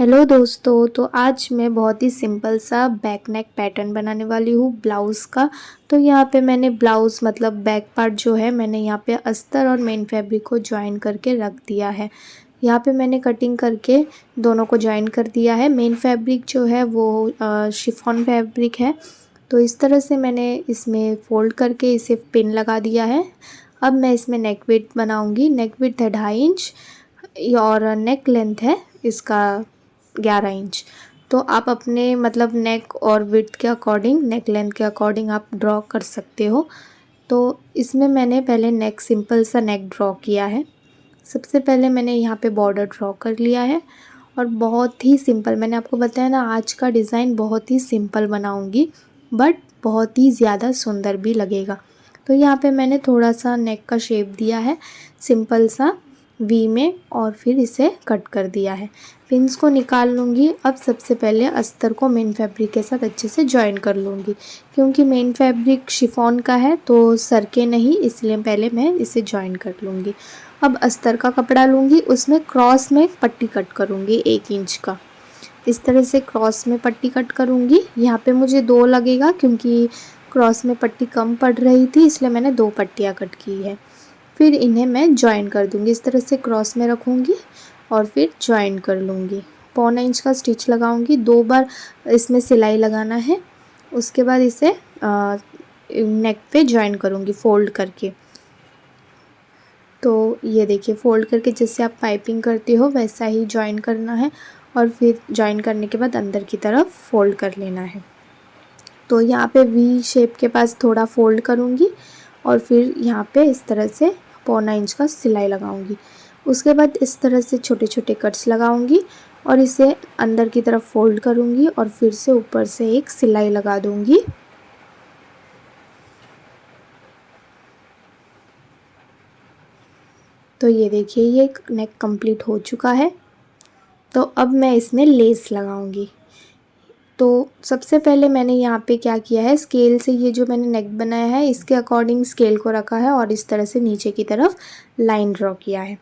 Hello दोस्तों, तो आज मैं बहुत ही सिंपल सा बैक नेक पैटर्न बनाने वाली हूँ ब्लाउज़ का। तो यहाँ पे मैंने ब्लाउज़ मतलब बैक पार्ट जो है मैंने यहाँ पे अस्तर और मेन फैब्रिक को जॉइन करके रख दिया है। यहाँ पे मैंने कटिंग करके दोनों को जॉइन कर दिया है। मेन फैब्रिक जो है वो शिफॉन फैब्रिक है। तो इस तरह से मैंने इसमें फ़ोल्ड करके इसे पिन लगा दिया है। अब मैं इसमें नेक विड्थ बनाऊँगी। नेक विड्थ है 2.5 इंच और नेक लेंथ है इसका 11 इंच। तो आप अपने मतलब नेक और विड्थ के अकॉर्डिंग, नेक लेंथ के अकॉर्डिंग आप ड्रॉ कर सकते हो। तो इसमें मैंने पहले नेक सिंपल सा नेक ड्रॉ किया है। सबसे पहले मैंने यहाँ पे बॉर्डर ड्रॉ कर लिया है और बहुत ही सिंपल, मैंने आपको बताया ना आज का डिज़ाइन बहुत ही सिंपल बनाऊँगी बट बहुत ही ज़्यादा सुंदर भी लगेगा। तो यहाँ पे मैंने थोड़ा सा नेक का शेप दिया है सिंपल सा वी में और फिर इसे कट कर दिया है। पिंस को निकाल लूँगी। अब सबसे पहले अस्तर को मेन फैब्रिक के साथ अच्छे से जॉइन कर लूँगी, क्योंकि मेन फैब्रिक शिफॉन का है तो सरके नहीं, इसलिए पहले मैं इसे जॉइन कर लूँगी। अब अस्तर का कपड़ा लूँगी, उसमें क्रॉस में पट्टी कट करूँगी 1 इंच का। इस तरह से क्रॉस में पट्टी कट करूँगी। यहाँ पे मुझे 2 लगेगा क्योंकि क्रॉस में पट्टी कम पड़ रही थी, इसलिए मैंने 2 पट्टियाँ कट की है। फिर इन्हें मैं जॉइन कर दूँगी। इस तरह से क्रॉस में रखूँगी और फिर जॉइन कर लूँगी। 1.25 इंच का स्टिच लगाऊँगी। 2 बार इसमें सिलाई लगाना है। उसके बाद इसे नेक पे जॉइन करूँगी फ़ोल्ड करके। तो ये देखिए फ़ोल्ड करके जैसे आप पाइपिंग करते हो वैसा ही जॉइन करना है और फिर जॉइन करने के बाद अंदर की तरफ फ़ोल्ड कर लेना है। तो यहाँ पे वी शेप के पास थोड़ा फ़ोल्ड करूँगी और फिर यहाँ पे इस तरह से 1.25 इंच का सिलाई लगाऊंगी। उसके बाद इस तरह से छोटे छोटे कट्स लगाऊंगी और इसे अंदर की तरफ फ़ोल्ड करूँगी और फिर से ऊपर से एक सिलाई लगा दूँगी। तो ये देखिए ये नेक कंप्लीट हो चुका है। तो अब मैं इसमें लेस लगाऊंगी। तो सबसे पहले मैंने यहाँ पे क्या किया है, स्केल से ये जो मैंने नेक बनाया है इसके अकॉर्डिंग स्केल को रखा है और इस तरह से नीचे की तरफ लाइन ड्रॉ किया है।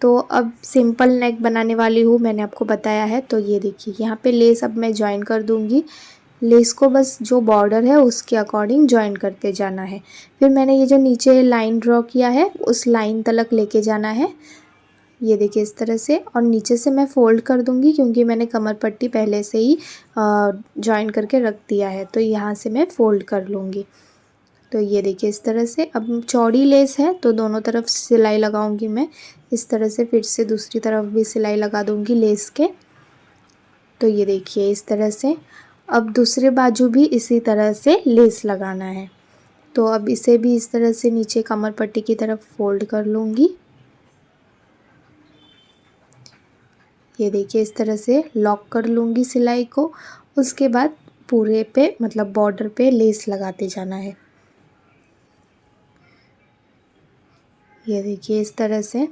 तो अब सिंपल नेक बनाने वाली हूँ, मैंने आपको बताया है। तो ये देखिए यहाँ पे लेस अब मैं जॉइन कर दूँगी। लेस को बस जो बॉर्डर है उसके अकॉर्डिंग जॉइन करते जाना है। फिर मैंने ये जो नीचे लाइन ड्रॉ किया है उस लाइन तलक लेके जाना है। ये देखिए इस तरह से, और नीचे से मैं फ़ोल्ड कर दूँगी क्योंकि मैंने कमर पट्टी पहले से ही जॉइन करके रख दिया है। तो यहाँ से मैं फ़ोल्ड कर लूँगी। तो ये देखिए इस तरह से। अब चौड़ी लेस है तो दोनों तरफ सिलाई लगाऊंगी मैं इस तरह से, फिर से दूसरी तरफ भी सिलाई लगा दूंगी लेस के। तो ये देखिए इस तरह से। अब दूसरे बाजू भी इसी तरह से लेस लगाना है। तो अब इसे भी इस तरह से नीचे कमर पट्टी की तरफ फोल्ड कर लूँगी। ये देखिए इस तरह से लॉक कर लूँगी सिलाई को। उसके बाद पूरे पे मतलब बॉर्डर पे लेस लगाते जाना है। ये देखिए इस तरह से।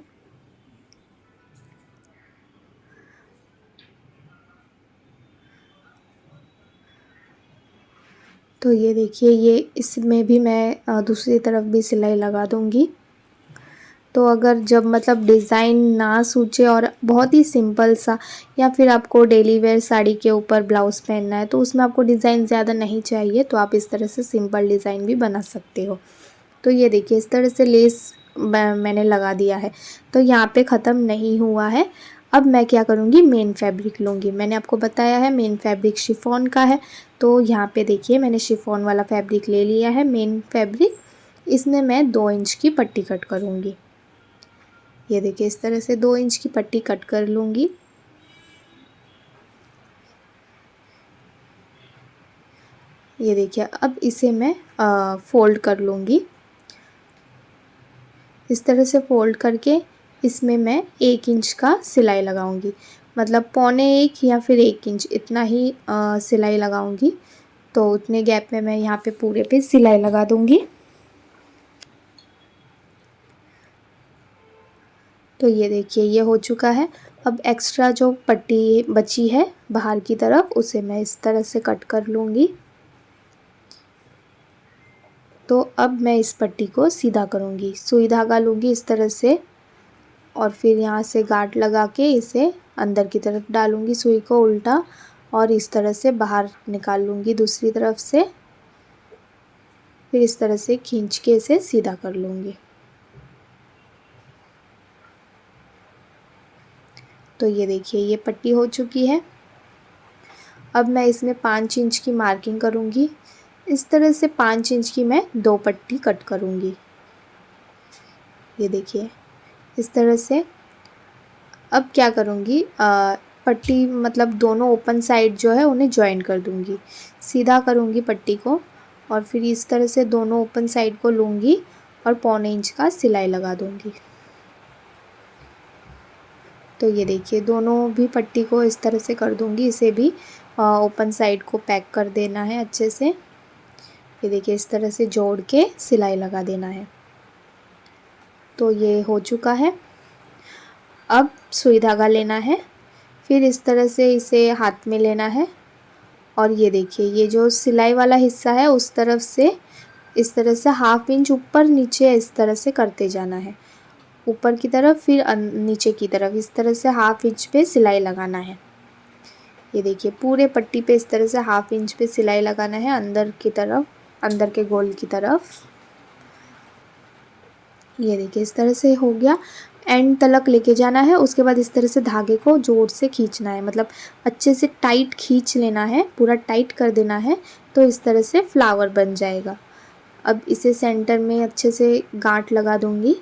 तो ये देखिए ये इसमें भी मैं दूसरी तरफ भी सिलाई लगा दूँगी। तो अगर जब मतलब डिज़ाइन ना सूझे और बहुत ही सिंपल सा, या फिर आपको डेली वेयर साड़ी के ऊपर ब्लाउज़ पहनना है तो उसमें आपको डिज़ाइन ज़्यादा नहीं चाहिए, तो आप इस तरह से सिंपल डिज़ाइन भी बना सकते हो। तो ये देखिए इस तरह से लेस मैंने लगा दिया है। तो यहाँ पे ख़त्म नहीं हुआ है। अब मैं क्या करूँगी, मेन फैब्रिक लूँगी। मैंने आपको बताया है मेन फैब्रिक शिफॉन का है। तो यहाँ पे देखिए मैंने शिफॉन वाला फैब्रिक ले लिया है मेन फैब्रिक। इसमें मैं 2 इंच की पट्टी कट करूँगी। ये देखिए इस तरह से 2 इंच की पट्टी कट कर लूँगी। ये देखिए अब इसे मैं फ़ोल्ड कर लूँगी। इस तरह से फ़ोल्ड करके इसमें मैं 1 इंच का सिलाई लगाऊंगी, मतलब 1.25 या फिर 1 इंच इतना ही सिलाई लगाऊंगी। तो उतने गैप में मैं यहाँ पे पूरे पे सिलाई लगा दूँगी। तो ये देखिए ये हो चुका है। अब एक्स्ट्रा जो पट्टी बची है बाहर की तरफ उसे मैं इस तरह से कट कर लूँगी। तो अब मैं इस पट्टी को सीधा करूँगी, सुई धागा लूँगी इस तरह से और फिर यहाँ से गांठ लगा के इसे अंदर की तरफ डालूँगी सुई को उल्टा और इस तरह से बाहर निकाल लूँगी दूसरी तरफ से। फिर इस तरह से खींच के इसे सीधा कर लूँगी। तो ये देखिए ये पट्टी हो चुकी है। अब मैं इसमें 5 इंच की मार्किंग करूँगी। इस तरह से 5 इंच की मैं 2 पट्टी कट करूँगी। ये देखिए इस तरह से। अब क्या करूँगी, पट्टी मतलब दोनों ओपन साइड जो है उन्हें जॉइन कर दूँगी। सीधा करूँगी पट्टी को और फिर इस तरह से दोनों ओपन साइड को लूँगी और 1/4 इंच का सिलाई लगा दूँगी। तो ये देखिए दोनों भी पट्टी को इस तरह से कर दूँगी। इसे भी ओपन साइड को पैक कर देना है अच्छे से। ये देखिए इस तरह से जोड़ के सिलाई लगा देना है। तो ये हो चुका है। अब सुई धागा लेना है, फिर इस तरह से इसे हाथ में लेना है और ये देखिए ये जो सिलाई वाला हिस्सा है उस तरफ से इस तरह से 1/2 इंच ऊपर नीचे इस तरह से करते जाना है। ऊपर की तरफ फिर नीचे की तरफ इस तरह से 1/2 इंच पे सिलाई लगाना है। ये देखिए पूरे पट्टी पे इस तरह से 1/2 इंच पे सिलाई लगाना है अंदर की तरफ, अंदर के गोल की तरफ। ये देखिए इस तरह से हो गया। एंड तलक लेके जाना है। उसके बाद इस तरह से धागे को जोर से खींचना है, मतलब अच्छे से टाइट खींच लेना है, पूरा टाइट कर देना है। तो इस तरह से फ्लावर बन जाएगा। अब इसे सेंटर में अच्छे से गांठ लगा दूंगी।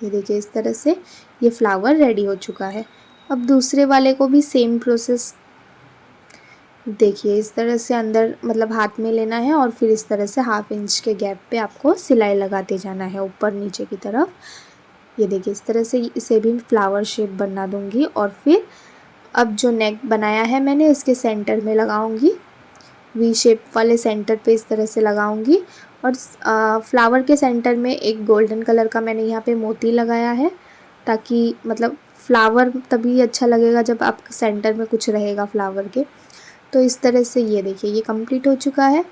ये देखिए इस तरह से ये फ्लावर रेडी हो चुका है। अब दूसरे वाले को भी सेम प्रोसेस देखिए इस तरह से अंदर मतलब हाथ में लेना है और फिर इस तरह से 1/2 इंच के गैप पे आपको सिलाई लगाते जाना है ऊपर नीचे की तरफ। ये देखिए इस तरह से इसे भी फ्लावर शेप बना दूंगी और फिर अब जो नेक बनाया है मैंने इसके सेंटर में लगाऊंगी, वी शेप वाले सेंटर पे इस तरह से लगाऊंगी। और फ्लावर के सेंटर में एक गोल्डन कलर का मैंने यहाँ पे मोती लगाया है, ताकि मतलब फ्लावर तभी अच्छा लगेगा जब आप सेंटर में कुछ रहेगा फ्लावर के। तो इस तरह से ये देखिए ये कंप्लीट हो चुका है।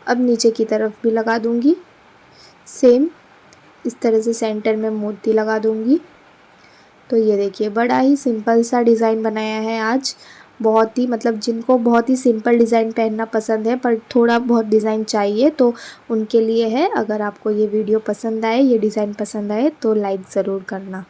अब नीचे की तरफ भी लगा दूंगी सेम इस तरह से सेंटर में मोती लगा दूंगी। तो ये देखिए बड़ा ही सिंपल सा डिज़ाइन बनाया है आज। बहुत ही मतलब जिनको बहुत ही सिंपल डिज़ाइन पहनना पसंद है पर थोड़ा बहुत डिज़ाइन चाहिए तो उनके लिए है। अगर आपको ये वीडियो पसंद आए, ये डिज़ाइन पसंद आए तो लाइक ज़रूर करना।